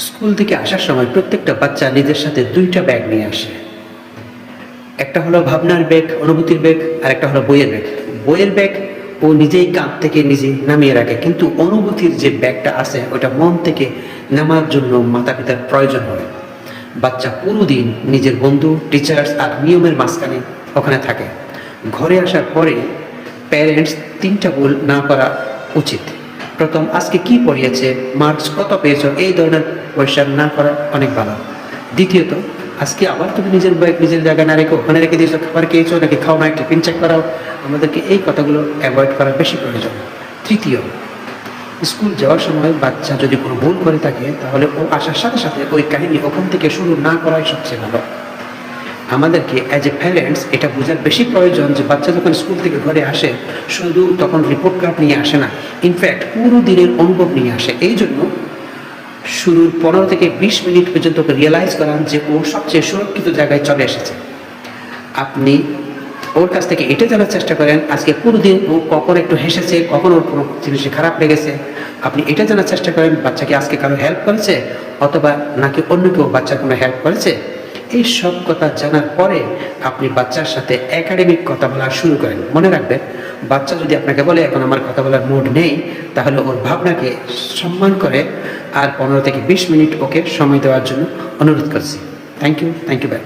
School থেকে আসার সময় প্রত্যেকটা বাচ্চা নিজের সাথে দুইটা ব্যাগ নিয়ে আসে। একটা হলো ভাবনার ব্যাগ, অনুভূতির ব্যাগ, আর একটা হলো বইয়ের ব্যাগ। বইয়ের ব্যাগ ও নিজেই কাঁধ থেকে নিজে নামিয়ে রাখে, কিন্তু অনুভূতির যে ব্যাগটা আছে ওটা মন থেকে নামার জন্য মাতা পিতার প্রয়োজন হয়। বাচ্চা পুরো দিন নিজের বন্ধু, টিচার্স আর নিয়মের মাঝখানে ওখানে থাকে। ঘরে আসার পরে প্যারেন্টস তিনটা ভুল না করা উচিত। প্রথম, আজকে কি পড়িয়েছে, মার্কস কত পেয়েছো, এই ধরনের কোয়েশ্চেন না করা অনেক ভালো। দ্বিতীয়ত, আজকে আবার তুমি নিজের ব্যাগ নিজের জায়গায় না রেখে ওখানে রেখে দিয়েছো, খাবার খেয়েছো নাকি খাও না, টিফিন চেক করাও। আমাদেরকে এই কথাগুলো অ্যাভয়েড করা বেশি প্রয়োজন। তৃতীয়, স্কুল যাওয়ার সময় বাচ্চা যদি কোনো ভুল করে থাকে তাহলে ও আসার সাথে সাথে ওই কাহিনী ওখান থেকে শুরু না করাই সবচেয়ে ভালো। আমাদেরকে অ্যাজ এ প্যারেন্টস এটা বোঝার বেশি প্রয়োজন যে বাচ্চা যখন স্কুল থেকে ঘরে আসে শুধু তখন রিপোর্ট কার্ড নিয়ে আসে না, ইনফ্যাক্ট পুরো দিনের অনুভব নিয়ে আসে। এই জন্য শুরুর 15 থেকে 20 মিনিট পর্যন্ত রিয়েলাইজ করান যে ও সবচেয়ে সুরক্ষিত জায়গায় চলে এসেছে। আপনি ওর কাছ থেকে এটা জানার চেষ্টা করেন আজকে পুরো দিন ও কখন একটু হেসেছে, কখন ওর কোনো জিনিসে খারাপ লেগেছে। আপনি এটা জানার চেষ্টা করেন বাচ্চাকে আজকে কারো হেল্প করেছে অথবা নাকি অন্য কেউ বাচ্চার কোনো হেল্প করেছে। এই সব কথা জানার পরে আপনি বাচ্চার সাথে একাডেমিক কথা বলা শুরু করেন। মনে রাখবেন, বাচ্চা যদি আপনাকে বলে এখন আমার কথা বলার মুড নেই, তাহলে ওর ভাবনাকে সম্মান করে আর 15 থেকে 20 মিনিট ওকে সময় দেওয়ার জন্য অনুরোধ করছি। থ্যাংক ইউ ভাই।